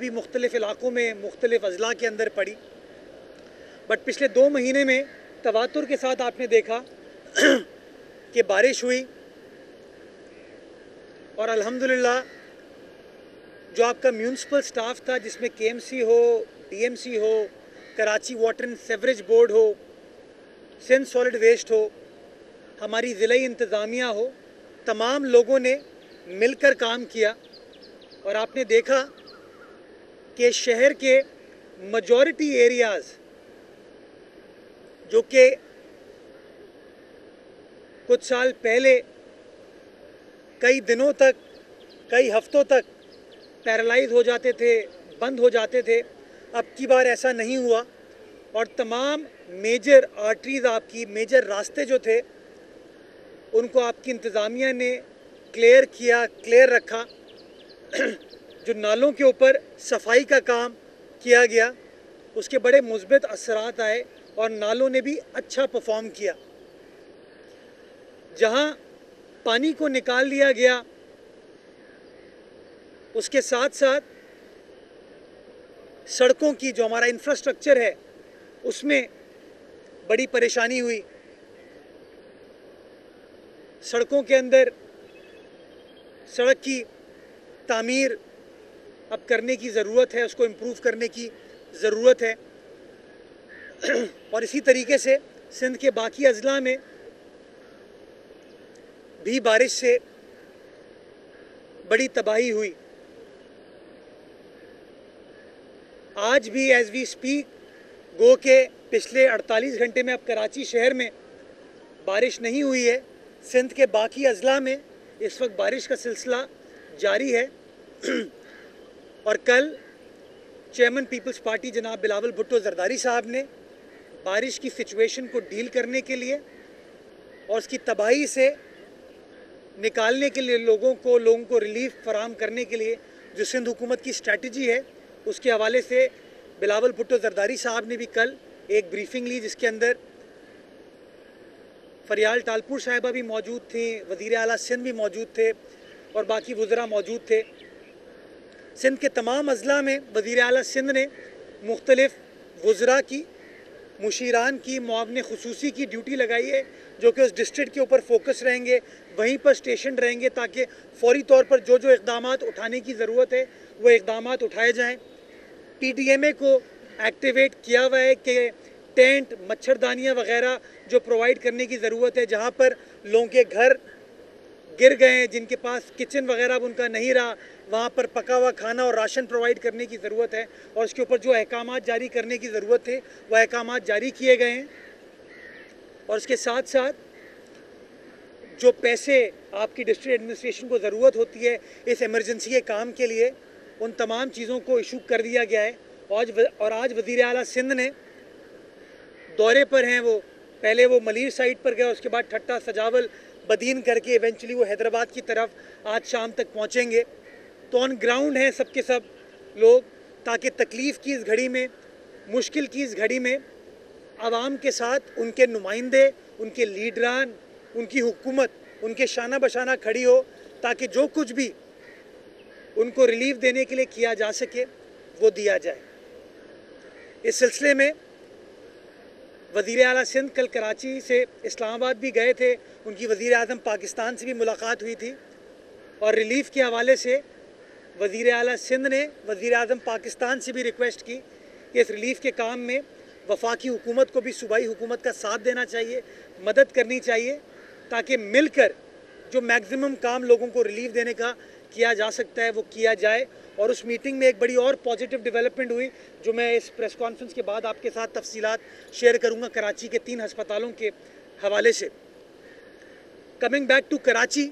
भी मुख्तलिफ़ इलाक़ों में मुख्तलिफ़ अज़ला के अंदर पड़ी, बट पिछले 2 महीने में तवातुर के साथ आपने देखा कि बारिश हुई और अल्हम्दुलिल्लाह जो आपका म्यूनसिपल स्टाफ था, जिसमें KMC हो, DMC हो, Karachi water and sewerage board हो, सिंध सॉलिड वेस्ट हो, हमारी ज़िला इंतज़ामिया हो, तमाम लोगों ने मिलकर काम किया और आपने देखा कि शहर के मजॉरिटी एरियाज़ जो कि कुछ साल पहले कई दिनों तक, कई हफ्तों तक पैरालाइज हो जाते थे, बंद हो जाते थे, अब की बार ऐसा नहीं हुआ और तमाम मेजर आर्टरीज़, आपकी मेजर रास्ते जो थे उनको आपकी इंतज़ामिया ने क्लियर किया, क्लियर रखा। जो नालों के ऊपर सफाई का काम किया गया उसके बड़े मुस्बित असरात आए और नालों ने भी अच्छा परफॉर्म किया। जहां पानी को निकाल लिया गया उसके साथ साथ सड़कों की, जो हमारा इंफ्रास्ट्रक्चर है, उसमें बड़ी परेशानी हुई। सड़कों के अंदर सड़क की तामीर अब करने की ज़रूरत है, उसको इम्प्रूव करने की ज़रूरत है और इसी तरीके से सिंध के बाकी अज़ला में भी बारिश से बड़ी तबाही हुई। आज भी एज वी स्पीक, गो के पिछले 48 घंटे में अब कराची शहर में बारिश नहीं हुई है। सिंध के बाकी अज़ला में इस वक्त बारिश का सिलसिला जारी है और कल चेयरमैन पीपल्स पार्टी जनाब बिलावल भुट्टो ज़रदारी साहब ने बारिश की सिचुएशन को डील करने के लिए और उसकी तबाही से निकालने के लिए लोगों को रिलीफ फराहम करने के लिए जो सिंध हुकूमत की स्ट्रैटेजी है, उसके हवाले से बिलावल भुट्टो ज़रदारी साहब ने भी कल एक ब्रीफिंग ली, जिसके अंदर फरियाल टालपुर साहिबा भी मौजूद थी, वज़ीर आला सिंध भी मौजूद थे और बाकी वज़रा मौजूद थे। सिंध के तमाम अज़ला में वज़ीर आला सिंध ने मुख्तलिफ़ वज़रा की, मुशीरान की, मुआवने खुसूसी की ड्यूटी लगाई है, जो कि उस डिस्ट्रिक्ट के ऊपर फोकस रहेंगे, वहीं पर स्टेशन रहेंगे ताकि फ़ौरी तौर पर जो जो इक़दामात उठाने की ज़रूरत है वो इक़दामात उठाए जाएँ। PDMA को एक्टिवेट किया हुआ है कि टेंट, मच्छरदानियाँ वग़ैरह जो प्रोवाइड करने की ज़रूरत है, जहाँ पर लोगों के घर गिर गए हैं, जिनके पास किचन वग़ैरह उनका नहीं रहा, वहाँ पर पका हुआ खाना और राशन प्रोवाइड करने की ज़रूरत है और उसके ऊपर जो अहकामात जारी करने की ज़रूरत है वह अहकामात जारी किए गए हैं। और उसके साथ साथ जो पैसे आपकी डिस्ट्रिक्ट एडमिनिस्ट्रेशन को ज़रूरत होती है इस एमरजेंसी के काम के लिए, उन तमाम चीज़ों को इशू कर दिया गया है। आज वज़ीर आला सिंध ने दौरे पर हैं, वो पहले वो मलीर साइड पर गए, उसके बाद ठट्टा, सजावल, बदीन करके इवेंचुअली वो हैदराबाद की तरफ आज शाम तक पहुँचेंगे। तो ऑन ग्राउंड हैं सब के सब लोग, ताकि तकलीफ़ की इस घड़ी में, मुश्किल की इस घड़ी में आवाम के साथ उनके नुमाइंदे, उनके लीडरान, उनकी हुकूमत उनके शाना बशाना खड़ी हो, ताकि जो कुछ भी उनको रिलीफ देने के लिए किया जा सके वो दिया जाए। इस सिलसिले में वज़ीर आला सिंध कल कराची से इस्लामाबाद भी गए थे, उनकी वज़ीर आज़म पाकिस्तान से भी मुलाकात हुई थी और रिलीफ़ के हवाले से वज़ीर आला सिंध ने वज़ीर आज़म पाकिस्तान से भी रिक्वेस्ट की कि इस रिलीफ़ के काम में वफाकी हुकूमत को भी सूबाई हुकूमत का साथ देना चाहिए, मदद करनी चाहिए, ताकि मिलकर जो मैक्सिमम काम लोगों को रिलीफ देने का किया जा सकता है वो किया जाए। और उस मीटिंग में एक बड़ी और पॉजिटिव डेवलपमेंट हुई, जो मैं इस प्रेस कॉन्फ्रेंस के बाद आपके साथ तफसीलात शेयर करूंगा कराची के 3 हस्पतालों के हवाले से। कमिंग बैक टू कराची,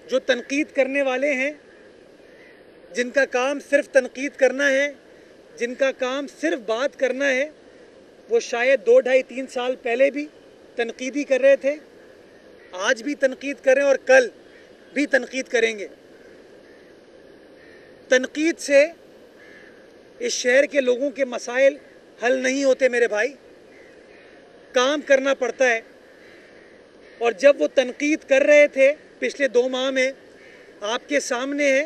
जो तनकीद करने वाले हैं, जिनका काम सिर्फ तनकीद करना है, जिनका काम सिर्फ बात करना है, वो शायद 2, 2.5, 3 साल पहले भी तनकीदी कर रहे थे, आज भी तनकीद कर रहे हैं और कल भी तनकीद करेंगे। तनकीद से इस शहर के लोगों के मसाइल हल नहीं होते मेरे भाई, काम करना पड़ता है। और जब वो तनकीद कर रहे थे पिछले 2 माह में, आपके सामने है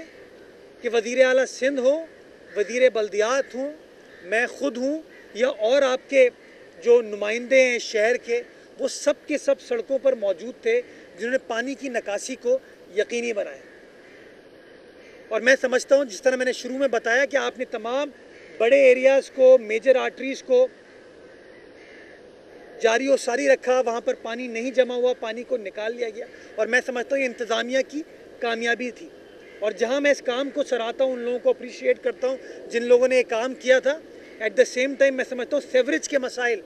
कि वज़ीर आला सिंध हो, वज़ीर बल्दियात हूँ, मैं ख़ुद हूँ या और आपके जो नुमाइंदे हैं शहर के, वो सब के सब सड़कों पर मौजूद थे जिन्होंने पानी की निकासी को यकीनी बनाया। और मैं समझता हूँ जिस तरह मैंने शुरू में बताया कि आपने तमाम बड़े एरियाज़ को, मेजर आर्टरीज़ को जारी और सारी रखा, वहाँ पर पानी नहीं जमा हुआ, पानी को निकाल लिया गया। और मैं समझता हूँ ये इंतज़ामिया की कामयाबी थी। और जहाँ मैं इस काम को सराहता हूँ, उन लोगों को अप्रिशिएट करता हूँ जिन लोगों ने ये काम किया था, एट द सेम टाइम मैं समझता हूँ सेवरेज के मसाइल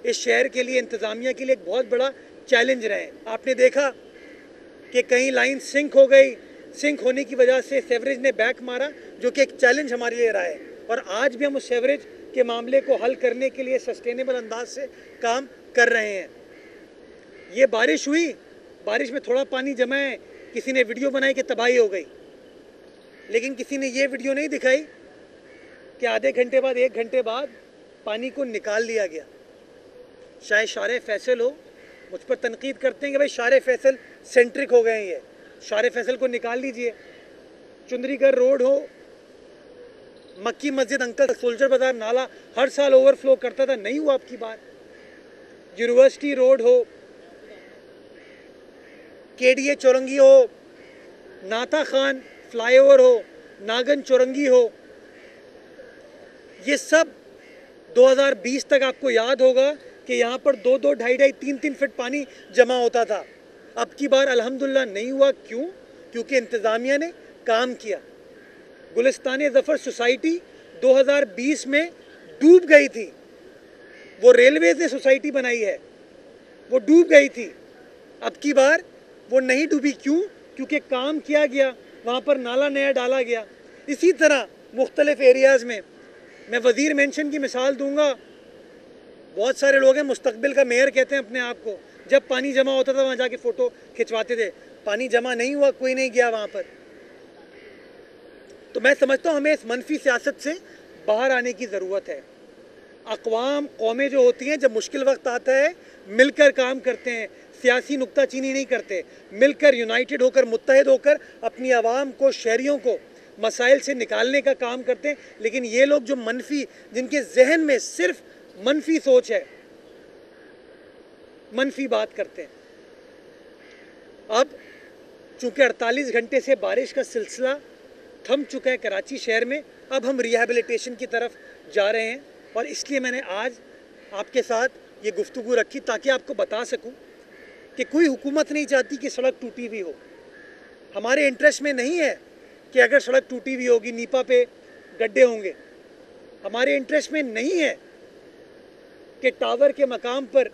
इस शहर के लिए, इंतज़ामिया के लिए एक बहुत बड़ा चैलेंज रहे। आपने देखा कि कहीं लाइन सिंक हो गई, सिंक होने की वजह से सेवरेज ने बैक मारा, जो कि एक चैलेंज हमारे लिए रहा है। और आज भी हम उस सेवरेज के मामले को हल करने के लिए सस्टेनेबल अंदाज से काम कर रहे हैं। ये बारिश हुई, बारिश में थोड़ा पानी जमा है, किसी ने वीडियो बनाई कि तबाही हो गई, लेकिन किसी ने ये वीडियो नहीं दिखाई कि आधे घंटे बाद, 1 घंटे बाद पानी को निकाल लिया गया। शायद शारे फैसल हो, मुझ पर तनकीद करते हैं कि भाई शारे फैसल सेंट्रिक हो गए हैं, ये शारे फैसल को निकाल लीजिए। चुंदरीगढ़ रोड हो, मक्की मस्जिद, अंकल सोल्जर बाजार नाला हर साल ओवरफ्लो करता था, नहीं हुआ आपकी बार। यूनिवर्सिटी रोड हो, केडीए चौरंगी हो, नाता खान फ्लाईओवर हो, नागन चौरंगी हो, ये सब 2020 तक आपको याद होगा कि यहाँ पर 2-2, 2.5-2.5, 3-3 फीट पानी जमा होता था। अब की बार अल्हम्दुलिल्लाह नहीं हुआ। क्यों? क्योंकि इंतज़ामिया ने काम किया। गुलिस्तान ज़फ़र सोसाइटी 2020 में डूब गई थी, वो रेलवेज़ ने सोसाइटी बनाई है, वो डूब गई थी। अब की बार वो नहीं डूबी। क्यों? क्योंकि काम किया गया, वहाँ पर नाला नया डाला गया। इसी तरह मुख्तलिफ एरियाज़ में मैं वज़ीर मेंशन की मिसाल दूंगा। बहुत सारे लोग हैं मुस्तकबिल का मेयर कहते हैं अपने आप को, जब पानी जमा होता था वहाँ जाके फ़ोटो खिंचवाते थे। पानी जमा नहीं हुआ, कोई नहीं गया वहाँ पर। तो मैं समझता हूँ हमें इस मनफी सियासत से बाहर आने की ज़रूरत है। अक़वाम, कौमें जो होती हैं, जब मुश्किल वक्त आता है मिलकर काम करते हैं, सियासी नुक्ताचीनी नहीं करते, मिलकर यूनाइटेड होकर, मुत्तहिद होकर अपनी आवाम को, शहरियों को मसाइल से निकालने का काम करते हैं। लेकिन ये लोग जो मनफी, जिनके जहन में सिर्फ मनफी सोच है, मनफी बात करते हैं। अब चूँकि 48 घंटे से बारिश का सिलसिला थम चुका है कराची शहर में, अब हम रिहैबिलिटेशन की तरफ जा रहे हैं। और इसलिए मैंने आज आपके साथ ये गुफ्तगू रखी ताकि आपको बता सकूं कि कोई हुकूमत नहीं चाहती कि सड़क टूटी हुई हो। हमारे इंटरेस्ट में नहीं है कि अगर सड़क टूटी हुई होगी, नीपा पे गड्ढे होंगे। हमारे इंटरेस्ट में नहीं है कि टावर के मकाम पर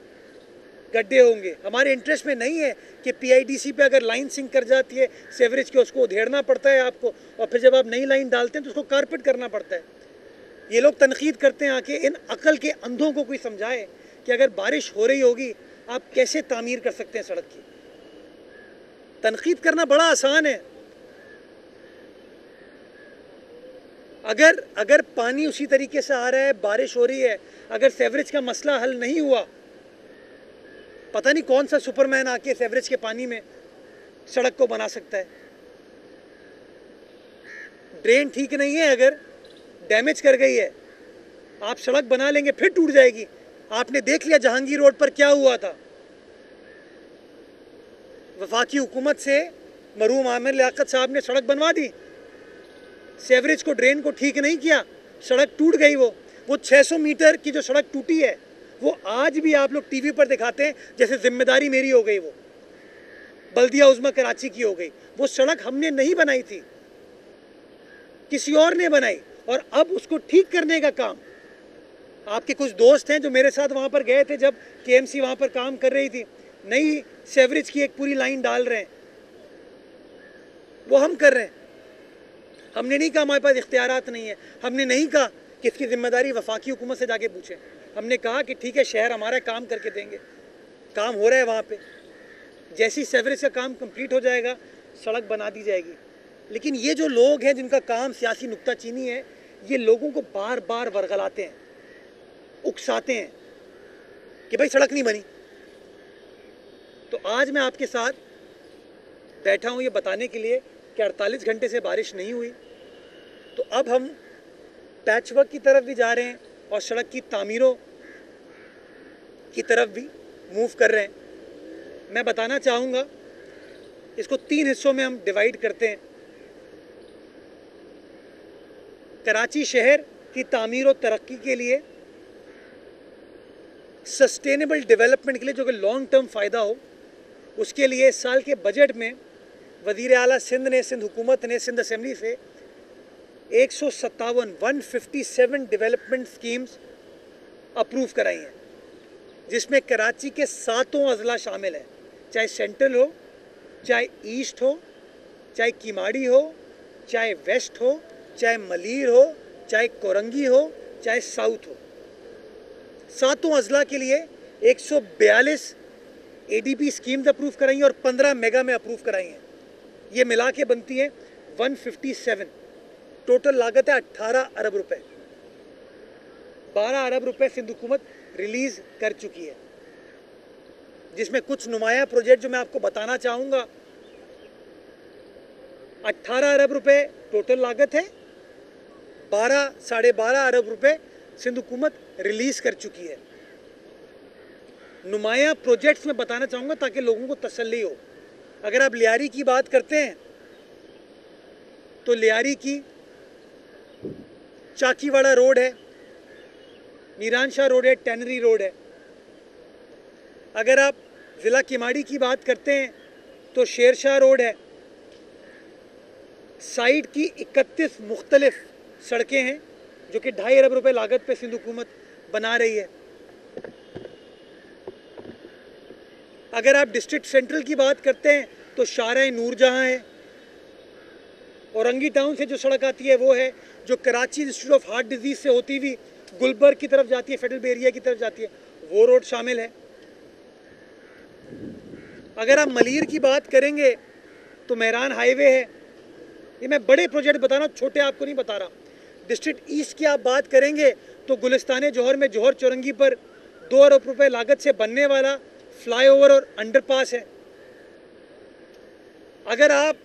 गड्ढे होंगे। हमारे इंटरेस्ट में नहीं है कि पीआईडीसी पे अगर लाइन सिंक कर जाती है सेवरेज के, उसको उधेड़ना पड़ता है आपको, और फिर जब आप नई लाइन डालते हैं तो उसको कारपेट करना पड़ता है। ये लोग तनकीद करते हैं आके, इन अकल के अंधों को कोई समझाए कि अगर बारिश हो रही होगी आप कैसे तामीर कर सकते हैं सड़क की। तनकीद करना बड़ा आसान है। अगर पानी उसी तरीके से आ रहा है, बारिश हो रही है, अगर सेवरेज का मसला हल नहीं हुआ, पता नहीं कौन सा सुपरमैन आके सेवरेज के पानी में सड़क को बना सकता है। ड्रेन ठीक नहीं है, अगर डैमेज कर गई है, आप सड़क बना लेंगे फिर टूट जाएगी। आपने देख लिया जहांगीर रोड पर क्या हुआ था। वफाकी हुकूमत से मरहूम आमिर लियाकत साहब ने सड़क बनवा दी, सेवरेज को, ड्रेन को ठीक नहीं किया, सड़क टूट गई। वो 600 मीटर की जो सड़क टूटी है, वो आज भी आप लोग टीवी पर दिखाते हैं जैसे जिम्मेदारी मेरी हो गई, वो बल्दिया उज़्मा कराची की हो गई। वो सड़क हमने नहीं बनाई थी, किसी और ने बनाई, और अब उसको ठीक करने का काम आपके कुछ दोस्त हैं जो मेरे साथ वहाँ पर गए थे जब केएमसी वहाँ पर काम कर रही थी, नई सेवरेज की एक पूरी लाइन डाल रहे हैं, वो हम कर रहे हैं। हमने नहीं कहा हमारे पास इख्तियारात नहीं है, हमने नहीं कहा कि इसकी जिम्मेदारी वफाकी हुकूमत से जाके पूछें। हमने कहा कि ठीक है, शहर हमारा काम करके देंगे, काम हो रहा है वहाँ पे, जैसी सेवरेज का काम कंप्लीट हो जाएगा सड़क बना दी जाएगी। लेकिन ये जो लोग हैं जिनका काम सियासी नुक्ताचीनी है, ये लोगों को बार बार वरगलाते हैं, उकसाते हैं कि भाई सड़क नहीं बनी। तो आज मैं आपके साथ बैठा हूँ ये बताने के लिए कि 48 घंटे से बारिश नहीं हुई, तो अब हम पैचवर्क की तरफ भी जा रहे हैं और सड़क की तामीरों की तरफ भी मूव कर रहे हैं। मैं बताना चाहूँगा, इसको 3 हिस्सों में हम डिवाइड करते हैं। कराची शहर की तामीर और तरक्की के लिए, सस्टेनेबल डेवलपमेंट के लिए, जो कि लॉन्ग टर्म फ़ायदा हो, उसके लिए इस साल के बजट में वज़ीर आला सिंध ने, सिंध हुकूमत ने सिंध असेंबली से 157 डेवलपमेंट स्कीम्स अप्रूव कराई हैं, जिसमें कराची के 7 अजला शामिल हैं, चाहे सेंट्रल हो, चाहे ईस्ट हो, चाहे किमाड़ी हो, चाहे वेस्ट हो, चाहे मलीर हो, चाहे कोरंगी हो, चाहे साउथ हो। 7 अजला के लिए 142 ADP स्कीम्स अप्रूव कराई हैं और 15 मेगा में अप्रूव कराई हैं। ये मिला के बनती है 157। टोटल लागत है 18 अरब रुपए। 12 अरब रुपए सिंध हुकूमत रिलीज कर चुकी है, जिसमें कुछ नुमाया प्रोजेक्ट जो मैं आपको बताना चाहूँगा। 18 अरब रुपए टोटल लागत है, 12-12.5 अरब रुपए सिंध हुकूमत रिलीज कर चुकी है। नुमाया प्रोजेक्ट्स में बताना चाहूँगा ताकि लोगों को तसल्ली हो। अगर आप लियारी की बात करते हैं तो लियारी की चाकीवाड़ा रोड है, मीरानशाह रोड है, टैनरी रोड है। अगर आप ज़िला किमाड़ी की बात करते हैं तो शेरशाह रोड है। साइड की 31 मुख्तलिफ सड़कें हैं जो कि 2.5 अरब रुपए लागत पे सिंध हुकूमत बना रही है। अगर आप डिस्ट्रिक्ट सेंट्रल की बात करते हैं तो शाहराह नूरजहां है। औरंगी टाउन से जो सड़क आती है वो है जो Karachi institute of heart disease से होती हुई गुलबर्ग की तरफ जाती है, फेडरल बेरिया की तरफ जाती है, वो रोड शामिल है। अगर आप मलीर की बात करेंगे तो मेहरान हाईवे है। ये मैं बड़े प्रोजेक्ट बता रहा हूँ, छोटे आपको नहीं बता रहा। डिस्ट्रिक्ट ईस्ट की आप बात करेंगे तो गुलिस्तान जौहर में जौहर चौरंगी पर 2 अरब रुपए लागत से बनने वाला फ्लाईओवर और अंडरपास है। अगर आप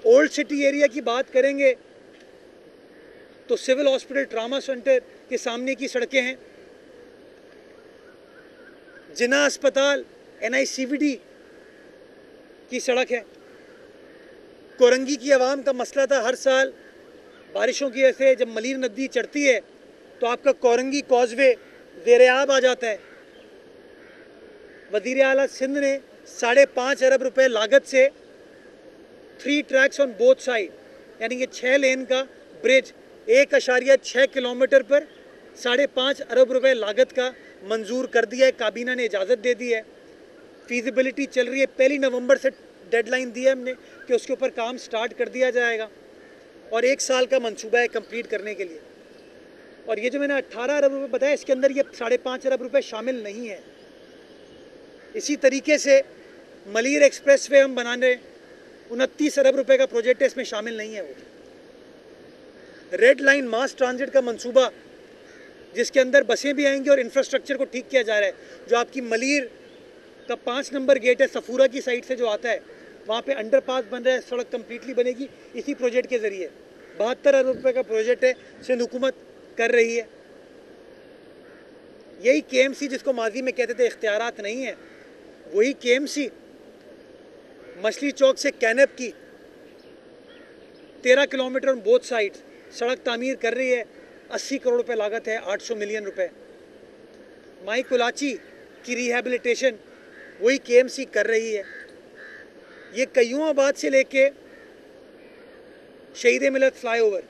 ओल्ड सिटी एरिया की बात करेंगे तो सिविल हॉस्पिटल, ट्रामा सेंटर के सामने की सड़कें हैं। जिना अस्पताल, NICVD की सड़क है। कोरंगी की आवाम का मसला था, हर साल बारिशों की वजह से जब मलीर नदी चढ़ती है तो आपका कोरंगी कॉजवे ज़ेर-ए-आब आ जाता है। वज़ीर आला सिंध ने 5.5 अरब रुपए लागत से 3 ट्रैक्स ऑन बोथ साइड, यानी कि 6 लेन का ब्रिज 1.6 किलोमीटर पर 5.5 अरब रुपए लागत का मंजूर कर दिया है। काबीना ने इजाज़त दे दी है। फीजिबिलिटी चल रही है। 1 नवंबर से डेडलाइन दी है हमने कि उसके ऊपर काम स्टार्ट कर दिया जाएगा और 1 साल का मंसूबा है कंप्लीट करने के लिए। और ये जो मैंने 18 अरब रुपए बताया, इसके अंदर ये 5.5 अरब रुपए शामिल नहीं है। इसी तरीके से मलीर एक्सप्रेसवे हम बनाने 29 अरब रुपए का प्रोजेक्ट है, इसमें शामिल नहीं है। वो रेड लाइन मास ट्रांजिट का मंसूबा जिसके अंदर बसें भी आएंगी और इंफ्रास्ट्रक्चर को ठीक किया जा रहा है। जो आपकी मलीर का 5 नंबर गेट है, सफूरा की साइड से जो आता है, वहाँ पे अंडरपास बन रहा है, सड़क कम्प्लीटली बनेगी इसी प्रोजेक्ट के ज़रिए। 72 अरब रुपए का प्रोजेक्ट है, सिंध हुकूमत कर रही है। यही KMC जिसको माजी में कहते थे इख्तियारात नहीं है, वही KMC मछली चौक से कैनब की 13 किलोमीटर ऑन बोथ साइड सड़क तामीर कर रही है। 80 करोड़ रुपए लागत है, 800 मिलियन रुपए। माई कुलाची की रिहैबिलिटेशन वही KMC कर रही है। ये कयूमाबाद से लेके शहीद मिलत फ्लाईओवर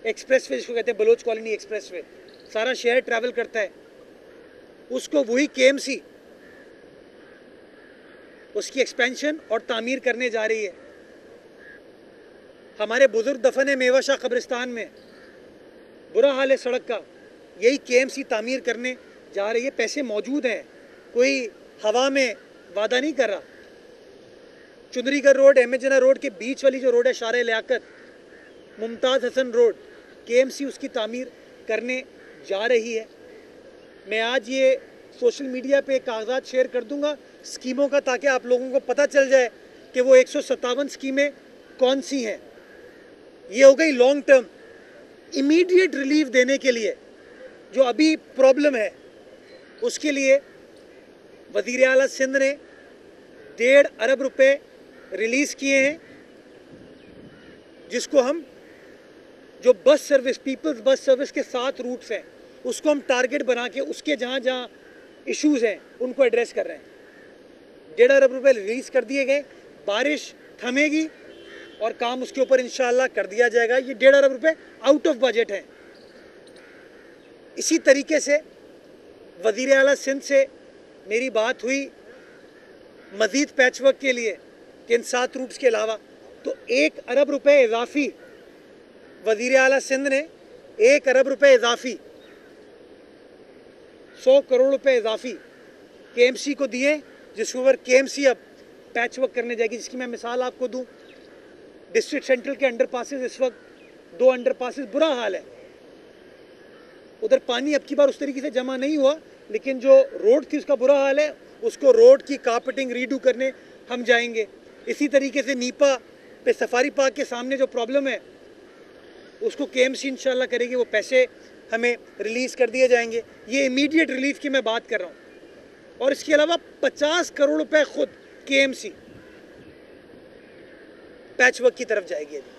एक्सप्रेसवे जिसको कहते हैं, बलोच कॉलोनी एक्सप्रेसवे, सारा शहर ट्रैवल करता है, उसको वही KMC उसकी एक्सपेंशन और तामीर करने जा रही है। हमारे बुजुर्ग दफन है मेवाशाह कब्रिस्तान में, बुरा हाल है सड़क का, यही KMC तामीर करने जा रही है। पैसे मौजूद हैं, कोई हवा में वादा नहीं कर रहा। चुंदरीगढ़ रोड, एमएजना रोड के बीच वाली जो रोड है, शारे लियाकत, मुमताज़ हसन रोड, KMC उसकी तामीर करने जा रही है। मैं आज ये सोशल मीडिया पे कागजात शेयर कर दूंगा स्कीमों का, ताकि आप लोगों को पता चल जाए कि वो 157 स्कीमें कौन सी हैं। ये हो गई लॉन्ग टर्म। इमीडिएट रिलीफ देने के लिए जो अभी प्रॉब्लम है उसके लिए वज़ीर आला सिंध ने 1.5 अरब रुपए रिलीज़ किए हैं, जिसको हम जो bus service, peoples bus service के 7 रूट्स हैं उसको हम टारगेट बना के उसके जहाँ जहाँ इश्यूज़ हैं उनको एड्रेस कर रहे हैं। 1.5 अरब रुपए रिलीज़ कर दिए गए, बारिश थमेगी और काम उसके ऊपर इंशाअल्लाह कर दिया जाएगा। ये 1.5 अरब रुपए आउट ऑफ बजट है। इसी तरीके से वज़ीर आला सिंध से मेरी बात हुई मज़ीद पैचवर्क के लिए कि इन 7 रूट्स के अलावा, तो 1 अरब रुपए इजाफी वज़ीर आला सिंध ने 1 अरब रुपए इजाफी 100 करोड़ रुपए इजाफी KMC को दिए, जिसके ऊपर KMC अब पैचवर्क करने जाएगी। जिसकी मैं मिसाल आपको दूं, डिस्ट्रिक्ट सेंट्रल के अंडरपासेस इस वक्त 2 अंडरपासेस बुरा हाल है, उधर पानी अब की बार उस तरीके से जमा नहीं हुआ, लेकिन जो रोड थी उसका बुरा हाल है। उसको रोड की कारपेटिंग रीडू करने हम जाएंगे। इसी तरीके से नीपा पे सफारी पार्क के सामने जो प्रॉब्लम है उसको KMC इंशाल्लाह करेगी, वो पैसे हमें रिलीज़ कर दिए जाएंगे। ये इमीडिएट रिलीफ की मैं बात कर रहा हूँ। और इसके अलावा 50 करोड़ रुपए खुद KMC पैचवर्क की तरफ जाएगी। अभी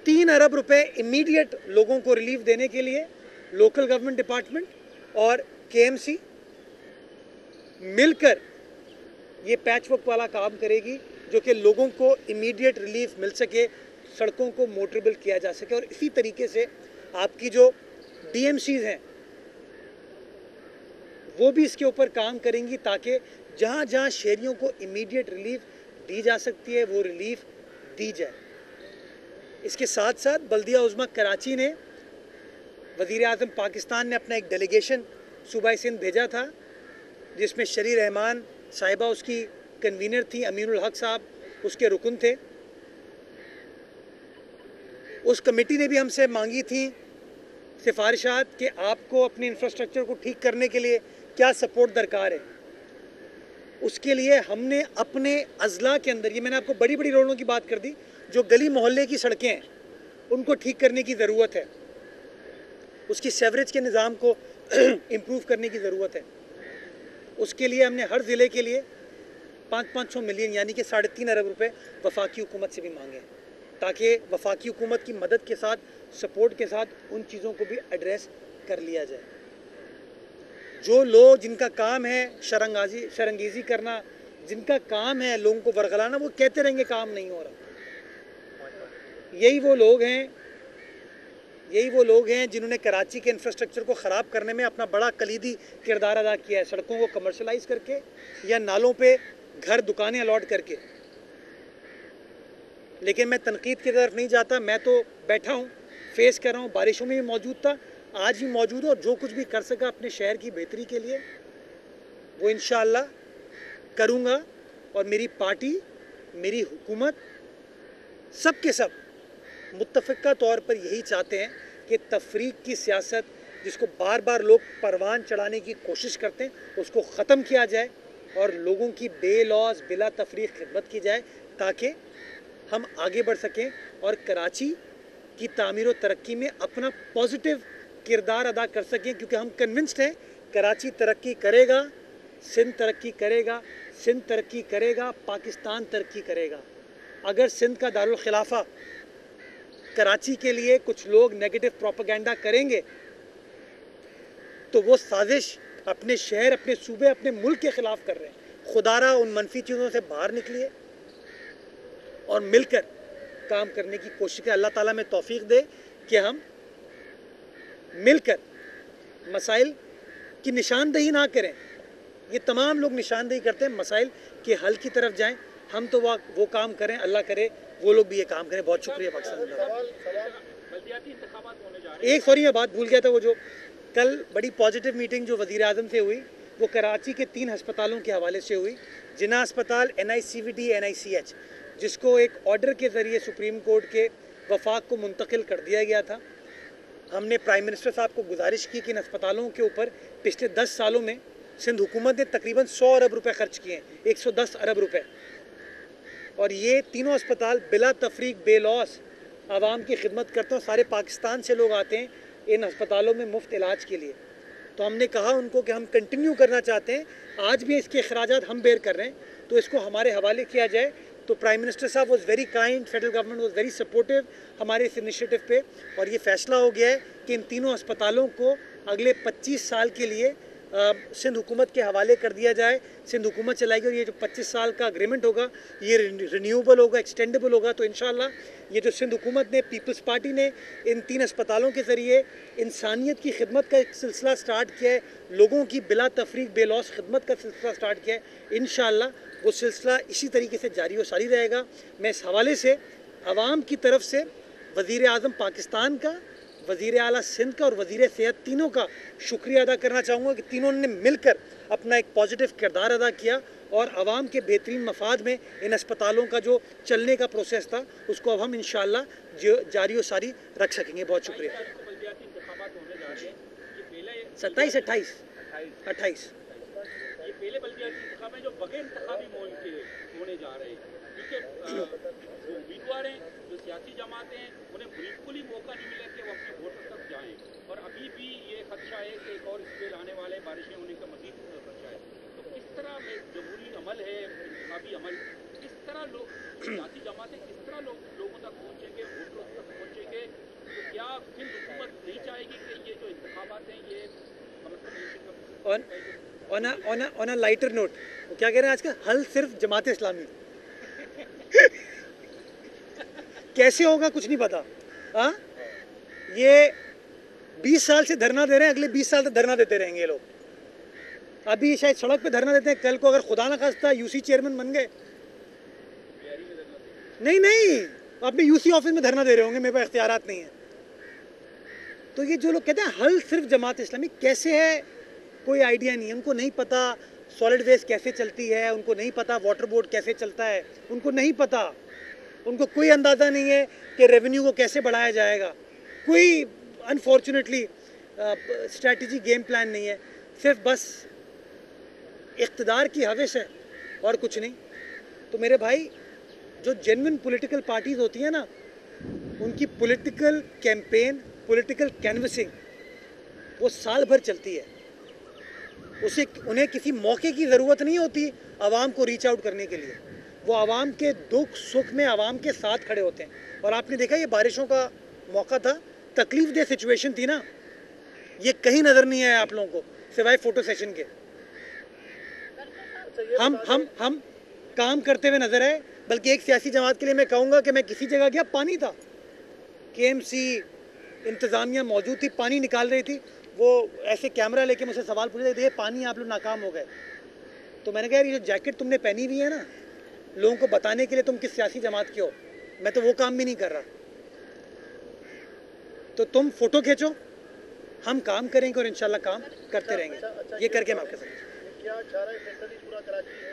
3 अरब रुपए इमीडिएट लोगों को रिलीफ देने के लिए लोकल गवर्नमेंट डिपार्टमेंट और KMC मिलकर ये पैचवर्क वाला काम करेगी, जो कि लोगों को इमीडिएट रिलीफ मिल सके, सड़कों को मोटरेबल किया जा सके। और इसी तरीके से आपकी जो DMCs हैं वो भी इसके ऊपर काम करेंगी, ताकि जहाँ जहाँ शहरियों को इमीडिएट रिलीफ दी जा सकती है वो रिलीफ दी जाए। इसके साथ साथ बल्दिया उज़्मा कराची ने, वज़ीर आज़म पाकिस्तान ने अपना एक डेलीगेशन सूबा सिंध भेजा था, जिसमें शरी रहमान साहिबा उसकी कन्वीनर थी, अमीनुल हक साहब उसके रुकन थे। उस कमेटी ने भी हमसे मांगी थी सिफारिशात कि आपको अपने इंफ्रास्ट्रक्चर को ठीक करने के लिए क्या सपोर्ट दरकार है। उसके लिए हमने अपने अजला के अंदर, ये मैंने आपको बड़ी बड़ी रोडों की बात कर दी, जो गली मोहल्ले की सड़कें हैं उनको ठीक करने की ज़रूरत है, उसकी सेवरेज के निज़ाम को इम्प्रूव करने की ज़रूरत है। उसके लिए हमने हर ज़िले के लिए 500 मिलियन यानी कि 3.5 अरब रुपए वफाकी हुकूमत से भी मांगे, ताकि वफाकी हुकूमत की मदद के साथ, सपोर्ट के साथ उन चीज़ों को भी एड्रेस कर लिया जाए। जो लोग, जिनका काम है शरंगेज़ी करना, जिनका काम है लोगों को वरगलाना, वो कहते रहेंगे काम नहीं हो रहा। यही वो लोग हैं जिन्होंने कराची के इंफ्रास्ट्रक्चर को ख़राब करने में अपना बड़ा कलीदी किरदार अदा किया है, सड़कों को कमर्शलाइज करके या नालों पे घर दुकानें अलॉट करके। लेकिन मैं तनकीद की तरफ नहीं जाता, मैं तो बैठा हूँ, फेस कर रहा हूँ, बारिशों में भी मौजूद था, आज भी मौजूद हूँ, और जो कुछ भी कर सका अपने शहर की बेहतरी के लिए वो इंशाअल्लाह करूँगा। और मेरी पार्टी, मेरी हुकूमत, सब के सब मुत्तफ़िक़ा तौर पर यही चाहते हैं कि तफरीक की सियासत, जिसको बार बार लोग परवान चढ़ाने की कोशिश करते हैं, उसको ख़त्म किया जाए और लोगों की बेलौस बिला तफरीक खिदमत की जाए, ताकि हम आगे बढ़ सकें और कराची की तामीर व तरक्की में अपना पॉजिटिव किरदार अदा कर सकें। क्योंकि हम कन्विंस्ड हैं कराची तरक्की करेगा, सिंध तरक्की करेगा, सिंध तरक्की करेगा, पाकिस्तान तरक्की करेगा। अगर सिंध का दारुल खिलाफा कराची के लिए कुछ लोग नेगेटिव प्रोपेगेंडा करेंगे तो वो साजिश अपने शहर, अपने सूबे, अपने मुल्क के ख़िलाफ़ कर रहे हैं। खुदारा उन मनफी चीज़ों से बाहर निकलिए और मिलकर काम करने की कोशिश करें। अल्लाह ताला में तौफीक दे कि हम मिलकर मसाइल की निशानदही ना करें। ये तमाम लोग निशानदही करते हैं, मसाइल के हल की तरफ जाएं। हम तो वो काम करें, अल्लाह करे वो लोग भी ये काम करें। बहुत शुक्रिया पाकिस्तान। एक सॉरी मैं बात भूल गया था, वो जो कल बड़ी पॉजिटिव मीटिंग जो वज़ीर आज़म से हुई वो कराची के 3 अस्पतालों के हवाले से हुई। जिना अस्पताल, NICVD, NICH, जिसको एक ऑर्डर के ज़रिए सुप्रीम कोर्ट के वफाक को मुंतकिल कर दिया गया था। हमने प्राइम मिनिस्टर साहब को गुजारिश की कि इन अस्पतालों के ऊपर पिछले 10 सालों में सिंध हुकूमत ने तकरीबन 100 अरब रुपए खर्च किए हैं, 110 अरब रुपए। और ये तीनों अस्पताल बिला तफरीक बेलौस आवाम की खिदमत करते हैं। सारे पाकिस्तान से लोग आते हैं इन अस्पतालों में मुफ्त इलाज के लिए। तो हमने कहा उनको कि हम कंटिन्यू करना चाहते हैं, आज भी इसके अखराजात हम बेयर कर रहे हैं, तो इसको हमारे हवाले किया जाए। तो प्राइम मिनिस्टर साहब was very kind, federal government was very supportive हमारे इस इनिशिएटिव पे, और ये फैसला हो गया है कि इन तीनों अस्पतालों को अगले 25 साल के लिए सिंध हुकूमत के हवाले कर दिया जाए। सिंध हुकूमत चलाएगी और ये जो 25 साल का एग्रीमेंट होगा ये रिन्यूएबल होगा, एक्सटेंडेबल होगा। तो इंशाल्लाह ये जो सिंध हुकूमत ने, पीपल्स पार्टी ने इन 3 अस्पतालों के ज़रिए इंसानियत की खिदमत का एक सिलसिला स्टार्ट किया है, लोगों की बिला तफरीक बेलौस खिदमत का सिलसिला स्टार्ट किया है। इंशाल्लाह वो सिलसिला इसी तरीके से जारी व सारी रहेगा। मैं इस हवाले से आवाम की तरफ से वज़ीर आज़म पाकिस्तान का, वज़ीर आला सिंध का और वज़ीर सेहत तीनों का शुक्रिया अदा करना चाहूँगा कि तीनों ने मिलकर अपना एक पॉजिटिव किरदार अदा किया और आवाम के बेहतरीन मफाद में इन अस्पतालों का जो चलने का प्रोसेस था उसको अब हम इंशाअल्लाह जारी व सारी रख सकेंगे। बहुत शुक्रिया। 27, 28, 28 ये पहले बल्दियाती इंतखाब है जो बगैर इंतखाबी मोल के होने जा रहे हैं, क्योंकि जो उम्मीदवार हैं, जो सियासी जमातें हैं, उन्हें बिल्कुल ही मौका नहीं मिला कि वो अपने वोटर तक जाएं। और अभी भी ये खदशा है कि एक और स्पेल आने वाले, बारिशें होने का मजीद खदशा है। तो किस तरह जमहूरी अमल है, इंतखाबी अमल, किस तरह लोग सियासी जमातें किस तरह लोगों तक पहुँचेंगे, वोटरों तक पहुँचेंगे? तो क्या सिंध हुकूमत नहीं चाहेगी कि ये जो इंतखाबात हैं ये ऑन अ लाइटर नोट, वो क्या कह रहे हैं आज का हल सिर्फ जमात इस्लामी कैसे होगा कुछ नहीं पता। हाँ, ये 20 साल से धरना दे रहे हैं, अगले 20 साल तक धरना देते रहेंगे ये लोग। अभी शायद सड़क पे धरना देते हैं, कल को अगर खुदा ना खास्ता यूसी चेयरमैन बन गए, नहीं अपने यूसी ऑफिस में धरना दे रहे होंगे, मेरे पास इख्तियारात नहीं है। तो ये जो लोग कहते हैं हल सिर्फ जमात इस्लामी, कैसे है कोई आइडिया नहीं है, उनको नहीं पता सॉलिड वेस्ट कैसे चलती है, उनको नहीं पता वाटर बोर्ड कैसे चलता है, उनको नहीं पता, उनको कोई अंदाज़ा नहीं है कि रेवेन्यू को कैसे बढ़ाया जाएगा, कोई अनफॉर्चुनेटली स्ट्रैटेजी गेम प्लान नहीं है, सिर्फ बस इख्तिदार की हवस है और कुछ नहीं। तो मेरे भाई, जो जेन्युइन पॉलिटिकल पार्टीज़ होती हैं ना, उनकी पॉलिटिकल कैंपेन, पॉलिटिकल कैनवसिंग वो साल भर चलती है। उन्हें किसी मौके की ज़रूरत नहीं होती आवाम को रीच आउट करने के लिए। वो आवाम के दुख सुख में आवाम के साथ खड़े होते हैं। और आपने देखा ये बारिशों का मौका था, तकलीफ दे सिचुएशन थी ना, ये कहीं नज़र नहीं आया आप लोगों को सिवाय फ़ोटो सेशन के। हम काम करते हुए नज़र आए। बल्कि एक सियासी जमात के लिए मैं कहूँगा कि मैं किसी जगह गया, पानी था, KMC इंतज़ामिया मौजूद थी, पानी निकाल रही थी, वो ऐसे कैमरा लेके मुझसे सवाल पूछ रहे थे, पानी आप लोग नाकाम हो गए। तो मैंने कहा यार, ये जो जैकेट तुमने पहनी हुई है ना, लोगों को बताने के लिए तुम किस सियासी जमात के हो, मैं तो वो काम भी नहीं कर रहा। तो तुम फोटो खींचो, हम काम करेंगे और इंशाल्लाह काम करते रहेंगे। ये करके मैं आपके साथ क्या चारा फैसली पूरा कराची है,